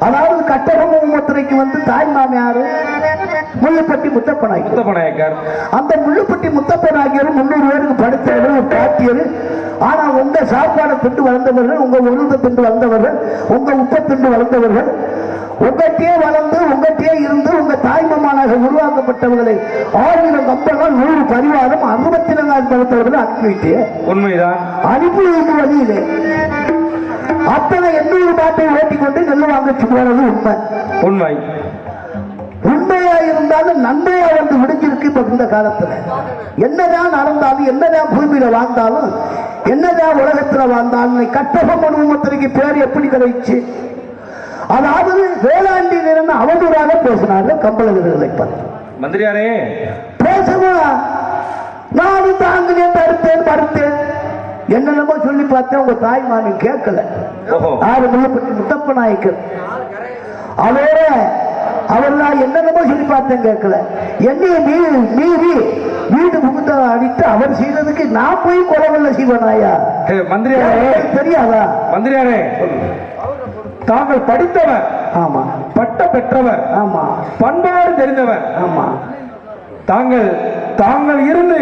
அதாவது கட்டபொம்ம முத்திரைக்கு வந்து தாய் மாமியாரு முள்ளுப்பட்டி முத்தப்பநாயக்கர். அந்த முள்ளுப்பட்டி முத்தப்பநாயக்கர் 300 பேருக்கு படித்தவர்கள் ஒரு பாட்டியர். ஆனா உங்க சாப்பாடை திண்டு வளர்ந்தவர்கள், உங்க உருளை திண்டு வளர்ந்தவர்கள், உங்க உப்பை திண்டு வளர்ந்தவர்கள், உங்கள்கிட்டயே வளர்ந்து உங்கள்கிட்டயே இருந்து உங்க தாய்மாமனாக உருவாக்கப்பட்டவர்களை 1000 கப்பல்கள் 100 பரிவாரம் 64 படுத்தவர்களை அனுப்பிவிட்டு உண்மைதான் அனுப்பி வைக்கும் வழியிலே அத்தனை 800 பாட்டை ஓட்டிக்கொண்டு நெல் வாங்க போனது உண்மை. உண்மையா இருந்தாலும் நன்மையா வந்து விடுஞ்சிருக்கு. இப்ப இந்த காலத்துல என்னதான் நடந்தாலும் என்னதான் பூமியில வாழ்ந்தாலும் என்னதான் உலகத்துல வாழ்ந்தாலும் கட்டபொம்ம முத்திரைக்கு பேர் எப்படி கிடைச்சு? அதாவது வேளாண்டி அவதூறாக பேசினாங்க கம்பளவீரர்களை பார்த்து. மந்திரியாரே பேசுவா நானும் தாங்கினேன், தடுத்தேன் என்னென்னமோ சொல்லி பார்த்தேன். உங்க தாய் மாமி கேட்கல. முத்தப்பநாயக்கர் அவரோட அவர்லாம் என்னென்னமோ சொல்லி பார்த்தேன், கேட்கல. என்னைய மீறி வீடு முகத்தை அடித்து அவர் செய்ததுக்கு நான் போய் கொலவல்ல செய்வனாயா? மந்திரியாரே தெரியாதா? மந்திரியாரே தாங்கள் படித்தவர், ஆமா, பட்ட பெற்றவர், ஆமா, பண்பாடு தெரிந்தவர், ஆமா, தாங்கள் இருந்து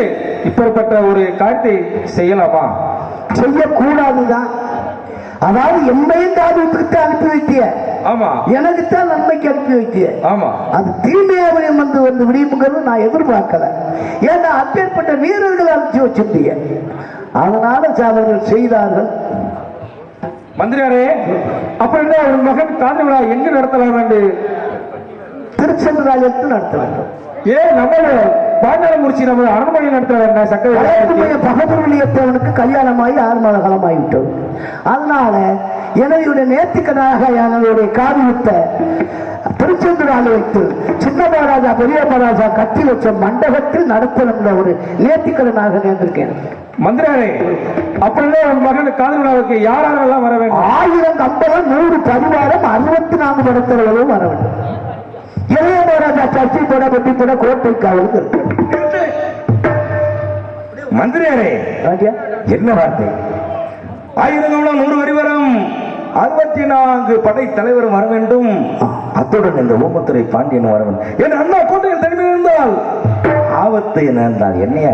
இப்படிப்பட்ட ஒரு காரியத்தை செய்யலாமா? செய்யக்கூடாதுதான். அதாவது எம்மையும் காரியத்துக்கு அனுப்பி வைத்திய, ஆமா, எனக்குத்தான் நன்மைக்கு அனுப்பி வைத்திய, ஆமா, அது தீமையாவையும் வந்து விடியுங்கிறது நான் எதிர்பார்க்கல. ஏன்னா அப்பேற்பட்ட வீரர்கள் அனுப்பிச்சு வச்சிருந்தீங்க, அதனால அவர்கள் செய்தார்கள். மந்திரியாரே அப்படின்னா உன் மகன் காதல் விழா எங்க நடத்தலாம் என்று திருச்செந்தூராலயத்தில் நடத்த வேண்டும். ஏன் நம்ம பாண்டாளமுறிச்சி நம்ம அரண்மனை நடத்த வேண்டாம்? சக்கர பகதூர்லியத்தவனுக்கு கல்யாணமாகி 6 மாத காலமாகிவிட்டது. அதனால என்னுடைய நேர்த்திக்கனாக என்னுடைய காரியத்தை திருச்செந்தூர் ஆலயத்தில் சின்ன மகாராஜா பெரிய மகாராஜா கட்டி வச்ச மண்டபத்தில் நடத்தணும்ன்ற ஒரு நேர்த்திக்கடனாக நேர்ந்திருக்கேன். மந்திரியாரே அப்படின்னா உன் மகன் காதல் விழாவுக்கு யாரெல்லாம் வர வேண்டும்? 1000 கம்பளம் 100 பரிவாரம் 64 படத்தவர்களும் வர வேண்டும். இளைய மகாராஜா சர்ச்சை போட வெட்டி போட கோட்டை காவலுக்கு இருக்கு. மந்திரியாரே என்ன வார்த்தை? 1000 கம்பளம் 100 பரிவாரம் 64 படை தலைவரும் வர வேண்டும். அத்துடன் இந்த ஓமத்துறை பாண்டியன் வர வேண்டும். என் அண்ணா கோட்டையில் தனிமை இருந்தால் ஆபத்து என்ன என்னையா?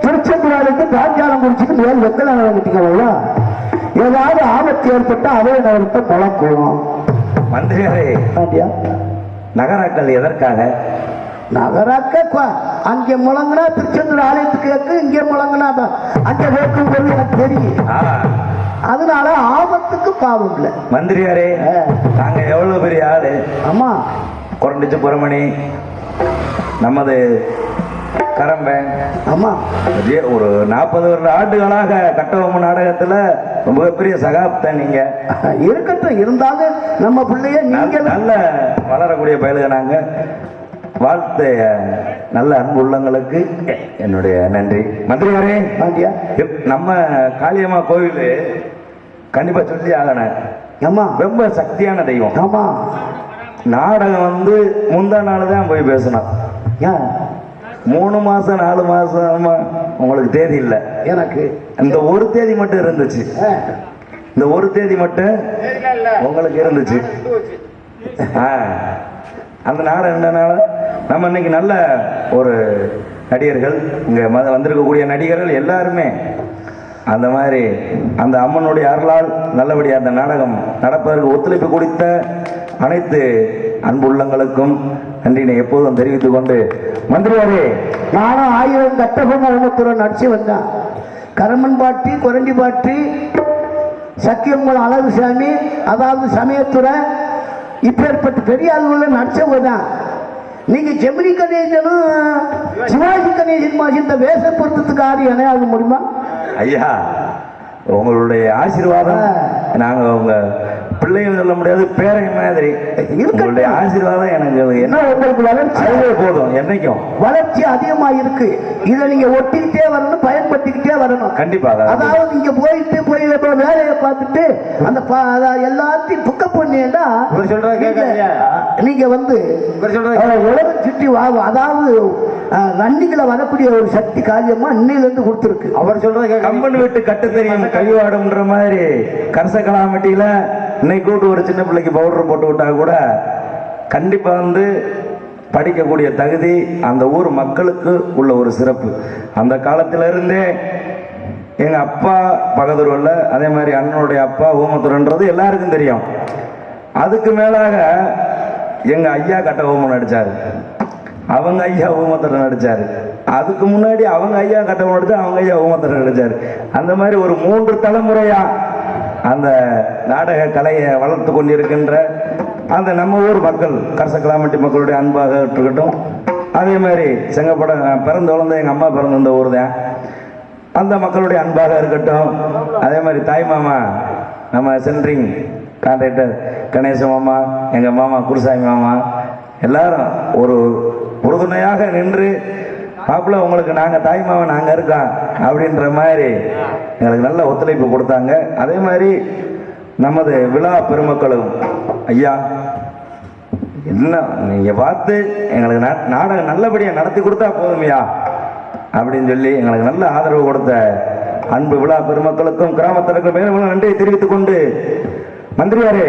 திருச்செந்தூருக்கு பாஞ்சாலம் முடிச்சுட்டு மேல் வெத்தலை கட்டிக்கவா? ஏதாவது ஆபத்து ஏற்பட்ட அவை நகரத்தை முழக்குவோம். மந்திரியாரே நகராக்கள் எதற்காக? நகராக்க அங்கே முழங்கினா திருச்செந்தூர் ஆலயத்துக்கு கேட்கு, இங்கே முழங்கினா அங்கே கேட்கும் போது எனக்கு தெரியும். அதனால ஆபத்துக்கு பாவம் இல்லை. மந்திரியாரே நாங்க எவ்வளவு பெரிய ஆளு. ஆமா, குறண்டிச்சு புறமணி நமது கரம்பேன் ஆமா ஒரு 40 வருட ஆண்டுகளாக கட்டபொம்மன் நாடகத்துல மிகப்பெரிய சகாப்தன் நீங்க. இருக்கட்டும், இருந்தாலும் நம்ம பிள்ளைய நீங்க நல்ல வளரக்கூடிய பயலுக நாங்க. வாழ்த்து நல்ல அன்பு உள்ளங்களுக்கு என்னுடைய நன்றி. மந்திரியாரே, நம்ம காளியம்மா கோவில் கண்டிப்பா சொல்லி ஆகணும். ஆமா, ரொம்ப சக்தியான தெய்வம். ஆமா, நாடகம் முந்தா நாள் தான் போய் பேசணும். 3 மாசம் 4 மாசமா உங்களுக்கு தேதி இல்லை. எனக்கு இந்த ஒரு தேதி மட்டும் இருந்துச்சு. இந்த ஒரு தேதி மட்டும் உங்களுக்கு இருந்துச்சு. அந்த நாடகம் என்னனால நம்ம இன்னைக்கு நல்ல ஒரு நடிகர்கள் இங்கே வந்திருக்கக்கூடிய நடிகர்கள் எல்லாருமே அந்த மாதிரி அந்த அம்மனுடைய அருளால் நல்லபடியாக அந்த நாடகம் நடப்பதற்கு ஒத்துழைப்பு கொடுத்த அனைத்து அன்பு உள்ளங்களுக்கும் நன்றினை எப்போதும் தெரிவித்துக் கொண்டு, மந்திரியாரே, நானும் 1000 கட்டபொம்மன் நடிச்சு வந்தேன். கரமன் பாட்டி, குரண்டி பாட்டி, சத்தியம்பலம் அழகுசாமி, அதாவது சமயத்துறை, இப்பேற்பட்ட பெரிய ஆளுகளை நடிச்சவங்க தான். நீங்க ஜெமினி கணேசனும் சிவாஜி கணேசன் இந்த வேஷ பொருத்தத்துக்கு ஆடி இணையாக முடியுமா? ஐயா, உங்களுடைய ஆசீர்வாதம் நாங்க உங்க பிள்ளைகள் சொல்ல முடியாது, பேரை மாதிரி உங்களுடைய ஆசீர்வாதம் எனக்கு என்ன உங்களுக்கு வளர்ச்சி போதும். என்னைக்கும் வளர்ச்சி அதிகமா இருக்கு. இதை நீங்க ஒட்டிக்கிட்டே வரணும், பயன்படுத்திக்கிட்டே வரணும். கண்டிப்பாக. அதாவது நீங்க போய் வேலையை பார்த்துட்டு அந்த எல்லாத்தையும் புக்கப் பண்ணீங்கன்னா நீங்க உலகம் சுற்றி அதாவது ரன்னிங்ல வரக்கூடிய ஒரு சக்தி காரியமா இன்னையில இருந்து கொடுத்துருக்கு. அவர் சொல்றது கம்பன் வீட்டு கட்டு தெரியும் கைவாடுன்ற மாதிரி கரசக்கலாமட்டியில இன்னைக்கு கூட்டு ஒரு சின்ன பிள்ளைக்கு பவுடர் போட்டு விட்டா கூட கண்டிப்பா படிக்கக்கூடிய தகுதி அந்த ஊர் மக்களுக்கு உள்ள ஒரு சிறப்பு. அந்த காலத்துல இருந்தே எங்க அப்பா பகதூர்ல, அதே மாதிரி அண்ணனுடைய அப்பா ஊமத்துறன்றது எல்லாருக்கும் தெரியும். அதுக்கு மேலாக எங்க ஐயா கட்டபொம்மன் நடிச்சாரு, அவங்க ஐயா ஊமத்துறன் நடிச்சாரு. அதுக்கு முன்னாடி அவங்க ஐயா கட்டபொம்மன் நடிச்சாரு, அவங்க ஐயா ஊமத்துறன் நடிச்சாரு. அந்த மாதிரி ஒரு 3 தலைமுறையா அந்த நாடக கலையை வளர்த்து கொண்டிருக்கின்ற அந்த நம்ம ஊர் மக்கள், கரசக்கலாமட்டி மக்களுடைய அன்பாக இருக்கட்டும், அதே மாதிரி செங்கப்படம் பிறந்து வளர்ந்த எங்கள் அம்மா பிறந்த இந்த ஊர் தான், அந்த மக்களுடைய அன்பாக இருக்கட்டும். அதே மாதிரி தாய் மாமா நம்ம சென்ட்ரிங் கான்ட்ராக்டர் கணேச மாமா, எங்கள் மாமா குருசாமி மாமா, எல்லாரும் ஒரு உறுதுணையாக நின்று மாப்பிள்ள உங்களுக்கு நாங்கள் தாய் மாமா நாங்கள் இருக்கோம் அப்படின்ற மாதிரி எங்களுக்கு நல்ல ஒத்துழைப்பு கொடுத்தாங்க. அதே மாதிரி நமது விழா பெருமக்களும் ஐயா என்ன நீங்கள் பார்த்து எங்களுக்கு நாடகம் நல்லபடியாக நடத்தி கொடுத்தா போதுமையா அப்படின்னு சொல்லி எங்களுக்கு நல்ல ஆதரவு கொடுத்த அன்பு விழா பெருமக்களுக்கும் கிராமத்திற்கு மேலும் நன்றியை தெரிவித்துக் கொண்டு, மந்திரியாரே,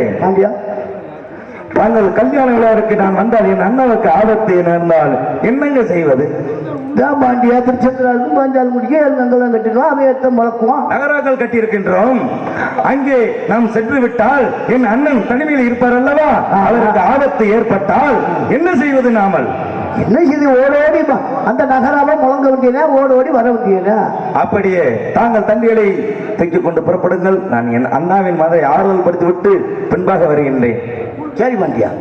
தாங்கள் கல்யாண விழாவிற்கு நான் வந்தால் என் அண்ணனுக்கு ஆபத்து நேர்ந்தால் என்னங்க செய்வது? பாண்டியா திருச்செந்தூர் பாஞ்சால் முடிய நகரம் கட்டிடுவோம், அவையத்தை முழக்குவோம். நகராக்கள் கட்டியிருக்கின்றோம். அங்கே நாம் சென்று விட்டால் என் அண்ணன் தனிமையில் இருப்பார் அல்லவா, அவருக்கு ஆபத்து ஏற்பட்டால் என்ன செய்வது? நாமல் என்ன செய்து ஓடோடி அந்த நகராவை முழங்க வேண்டியதா, ஓடோடி வர வேண்டியதா. அப்படியே தாங்கள் தண்டிகளை தூக்கிக் கொண்டு புறப்படுங்கள். நான் என் அண்ணாவின் மதை ஆறுதல் படுத்தி விட்டு பின்பாக வருகின்றேன். சரி பாண்டியா.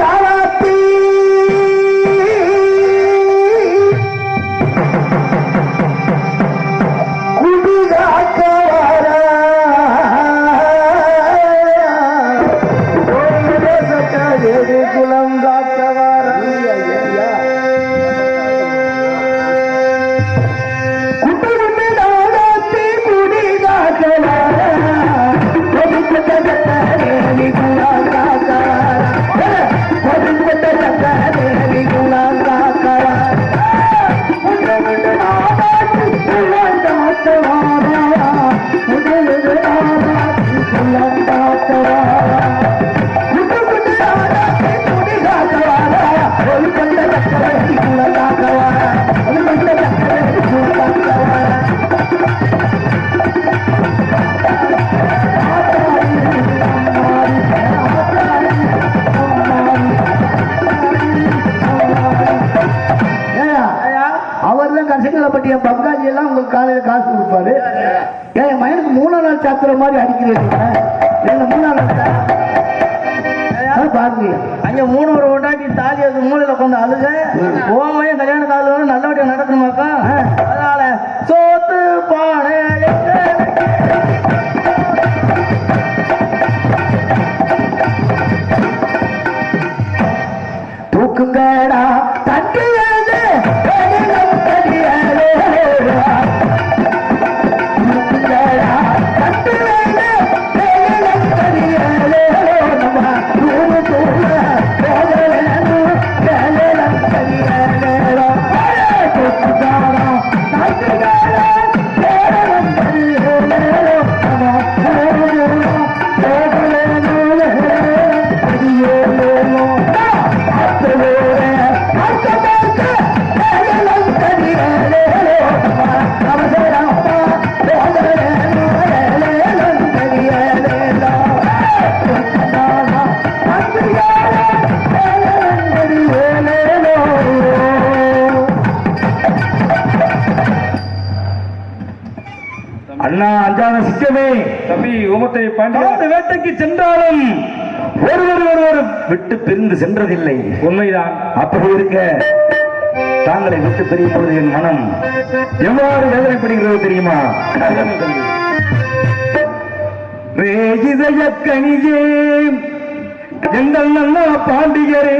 ஆராத்தி குலம் காத்தவார குட்டி குட்டி நாடாத்தி குடி காத்தவார பட்டிய பங்காளி எல்லாம் உங்களுக்கு காலையில காசு கொடுப்பாரு. என் மயனுக்கு 3 நாள் சாத்திர மாதிரி அடிக்கிறீங்க. 3 நாள் பாருங்க. அங்க 3 ஒரு ஒண்டாட்டி தாலி அது மூலையில உட்காந்து அழுக ஓமையும் கல்யாண காலம் நல்லபடியா நடக்கணுமாக்கா. அதனால சோத்து பானை தூக்குங்கடா தட்டியது அண்ணா அஞ்சான சிக்கமே தம்பி உமத்தை காடு வேட்டைக்கு சென்றாலும் ஒருவர் விட்டு பிரிந்து சென்றதில்லை. உண்மைதான். அப்படி இருக்க தாங்களை விட்டு பிரியும் பொழுது என் மனம் எவ்வாறு வேதனைப்படுகிறது தெரியுமா? ரேகிதய கணிஜே எங்கள் அண்ணா பாண்டியரே,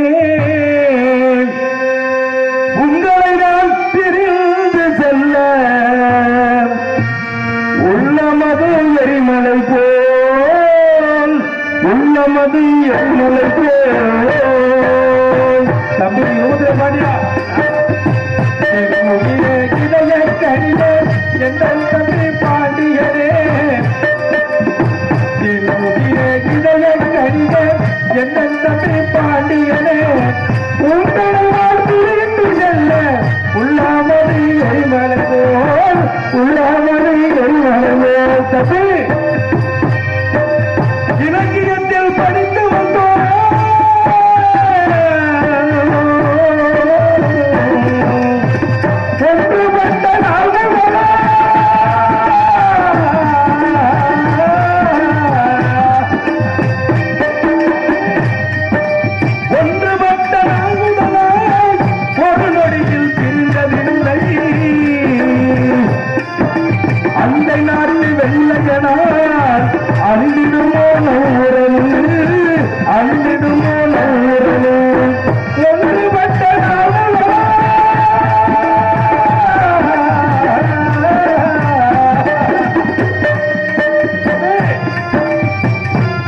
உங்களை நான் பிரிந்து செல்ல உள்ளமது எரிமலை போல், உள்ளமது எரிமலை போல். தம்பி யோதே பாண்டியா இதய கணிதே எங்கள் தம்பி பாண்டியரே, இதய கணிதே எங்கள் தம்பி பாண்டியரே, உங்களை பிரிந்து செல்ல உள்ளமது எரிமலை போல், உள்ளமது எரிமலை போல். தம்பி இலக்கியத்தில் படித்து வந்தோம், ஒன்றுபட்ட நாங்கள் ஒன்றுபட்ட நாங்கள் ஒரு நொடியில் பிரிந்ததில்லை. அந்த நாட்டு வெள்ளையனால் அழிந்திடுமோ நூறல், அழிந்திடுமோ நூறல். ஒன்றுபட்ட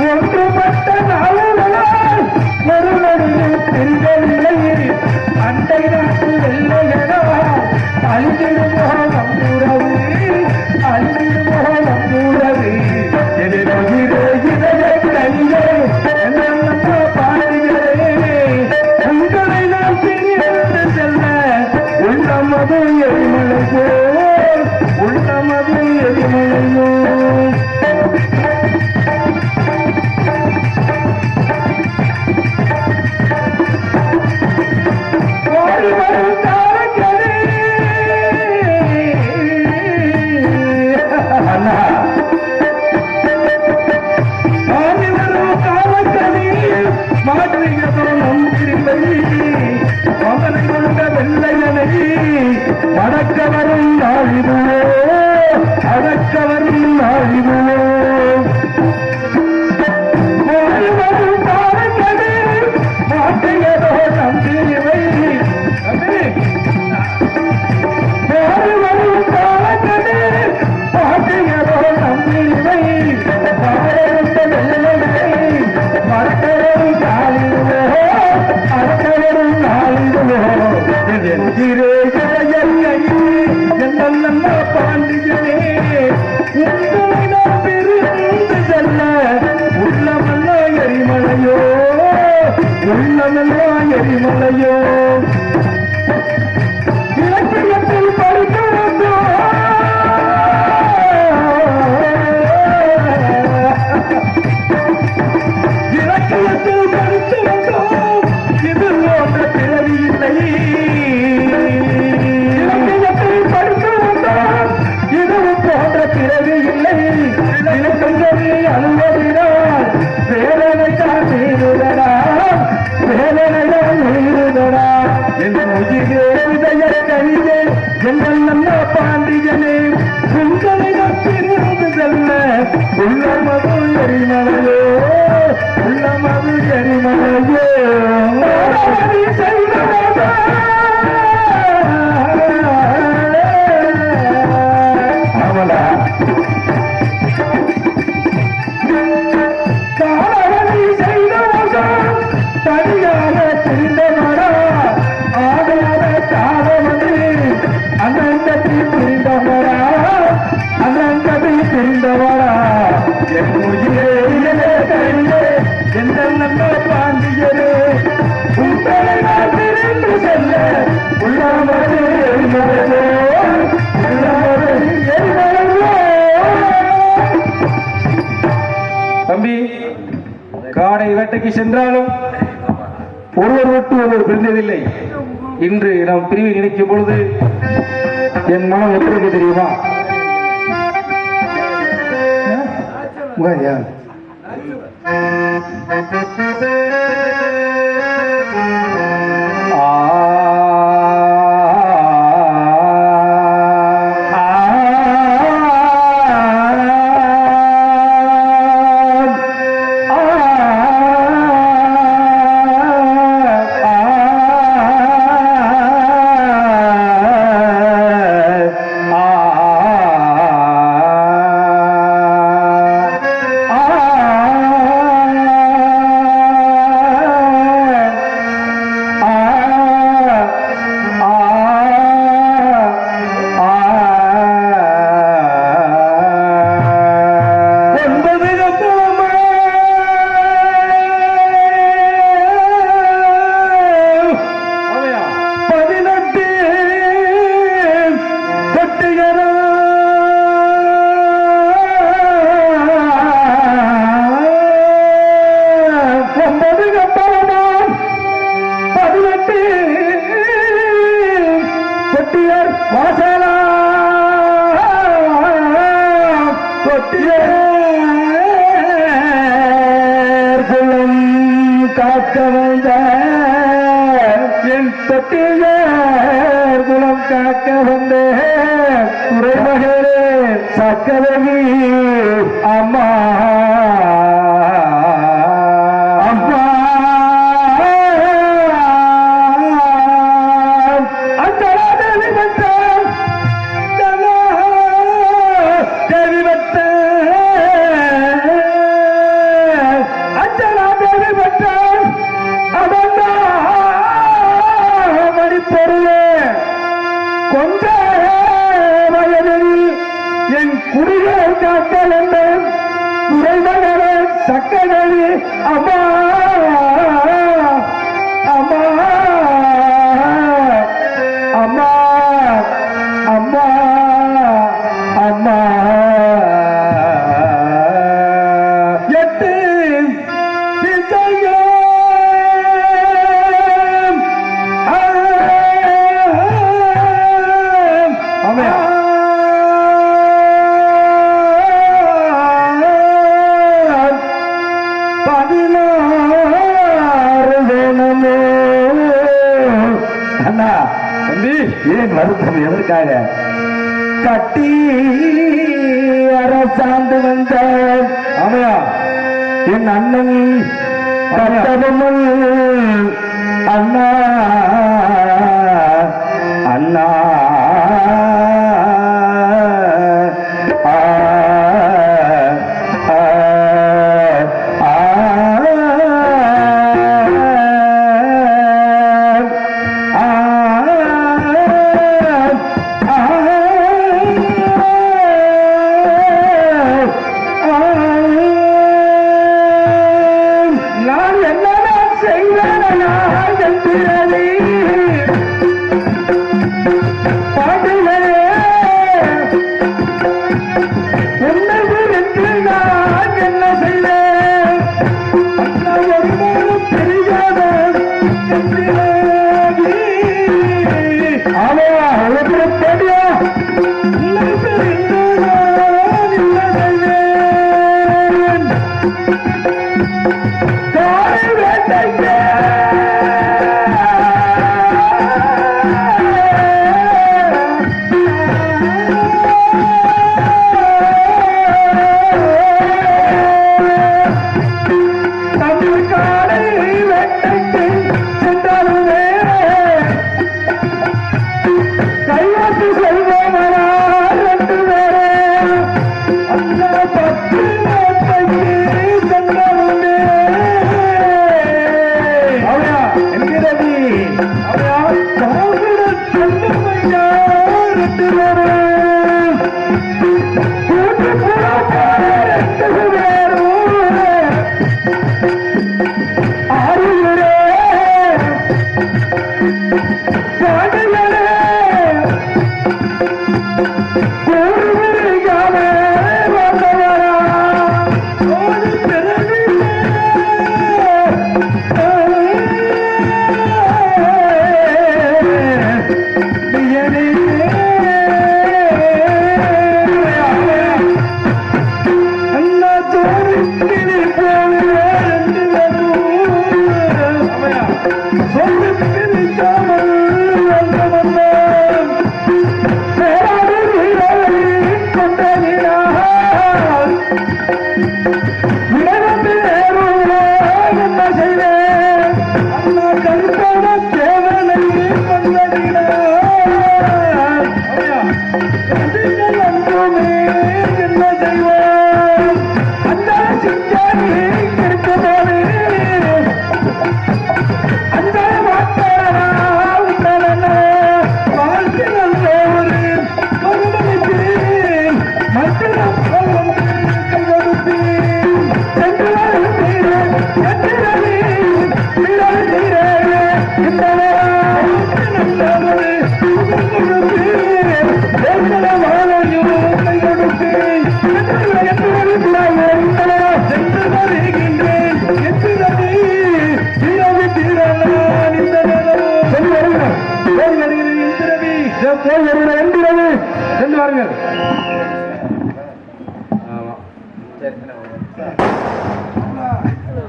ஒன்றுபட்ட நாவலால் ஒரு நொடியில் பிரிந்ததில்லை. அண்டை நாட்டு வெள்ளையனால் அழிந்திடுமோ நம்புறவு, அழிந்திடுமோ நம்புறவு. எதிரே இதய கையே என்னென்ன பாடுகிறே, உங்களை நான் பிரிந்து செல்ல உள்ளமது எரிமலை போல், உள்ளமது எரிமலை போல். ஓடி வரும் தாரங்களே. அண்ணா ஓடி வரும் தாரங்களே, மாற்றியதோ நம் திரும்பை, மகனை கொண்ட வெள்ளையனை அடக்க வரும் நாளிதுவோ, அடக்க வரும் நாளிதுவோ. ஓடி வரும் தாரங்களே, மாற்றியதோ நம் திரும்பை. ஓடி வரும் தாரங்களே, மாற்றியதோ நம் திரும்பை. பாரந்த வெள்ளையனை மறக்கவரும் நாளிதுவோ, அடக்கவரும் நாளிதுவோ. என்கிறே என்ன பாண்டியனே, உங்களை நான் பிரிந்து செல்ல உள்ளமல்ல எரிமலையோ, உள்ளமல்ல எரிமலையோ. இலக்கியத்தில் படிக்க இலக்கியத்தில் படித்து வந்தோம், இது போன்ற பிறவி இல்லை. இலக்கியத்தில் படித்து வந்தோம், இது போன்ற பிறவி இல்லை. இலக்கியத்தை அழுவதினால் வேதனை தான் மீறுதடா. புரிந்தவரா ஆடாத காதலி அனந்தத்தில் புரிந்தவரா அனந்தத்தில் புரிந்தவரா என் உயிரே கருளே எந்த நல்ல பாண்டியரே உங்களை நான் பிரிந்து செல்ல உள்ளாமலே எரிமலையோ உள்ளாமலே எரிமலையோ. தம்பி, காடை வேட்டைக்கு சென்றாலும் ஒருவர் விட்டு ஒருவர் பிரிந்ததில்லை. இன்று நாம் பிரிவை நினைக்கும் பொழுது என் மனம் எப்படி இருக்கு தெரியுமா? உகாரியா? காக்க வந்த என் தொட்டியார் குலம் காக்க வந்த குறைமகளே சக்கரவி அம்மா அம்மா அச்சலாதேவி வந்தான் தேவி வந்தான் அச்சலாதேவி வந்தான் அவன்தா மணிப்பொருளே கொஞ்ச வயதில் என் குடிகளை காக்க வேண்டும் குறைமகளே சக்கரவி அம்மா அம்மா அம்மா அம்மா அம்மா எட்டு திசையே அண்ணா தம்பி ஏன் வருத்தம் எதற்காக கட்டி அரசாண்டு வந்த ஆமையா என் அண்ணன் கட்டபொம்மன் அண்ணா அண்ணா ஆ நான் என்ன செய்வேன்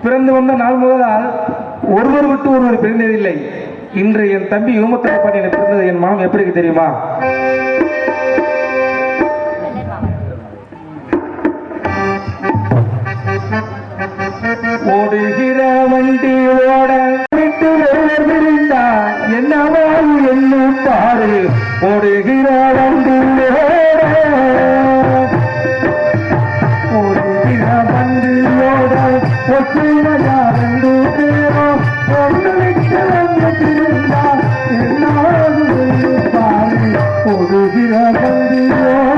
பிறந்து வந்த நாள் முதலால் ஒருவர் விட்டு ஒருவர் பிரிந்ததில்லை. இன்று என் தம்பி யூமத்தப்பன் எனக்கு பிறந்தது என் மனம் எப்படி இருக்கு தெரியுமா? ஓடுகிற வண்டி ஓட விட்டு ஒருவர் பிரிந்தா என்னவோ என்ன பாரு. ஓடுகிற வண்டி ஓடுகிற வண்டியோட ஒற்றுமையா ரெண்டு பேரும் ஒன்று விட்டு வந்து பிரிந்தா என்னாவது பாரு. ஓடுகிற வண்டியோட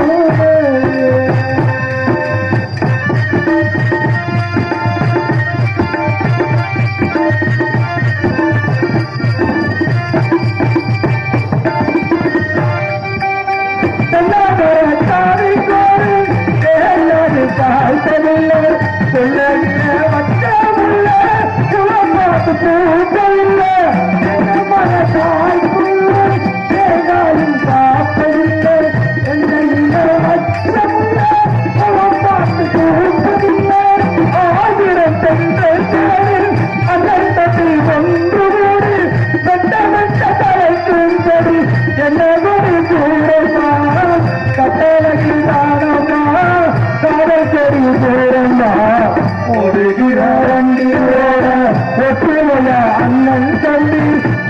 அண்ணன் தம்பி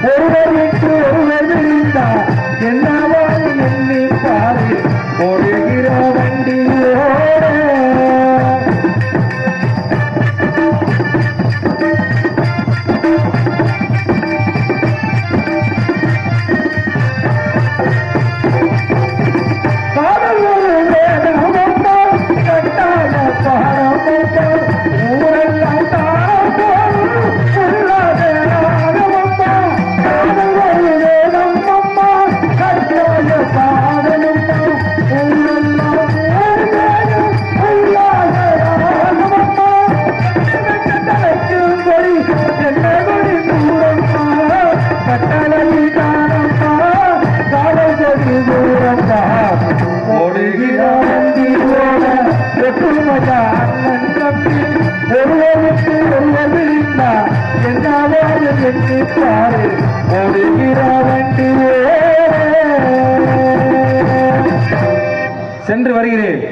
ஒருவர் விட்டு ஒருவர் விரிந்தா என்னவோ எண்ணி பாரு. ஓடுகிற வண்டியோட சென்று வருகிறேன்.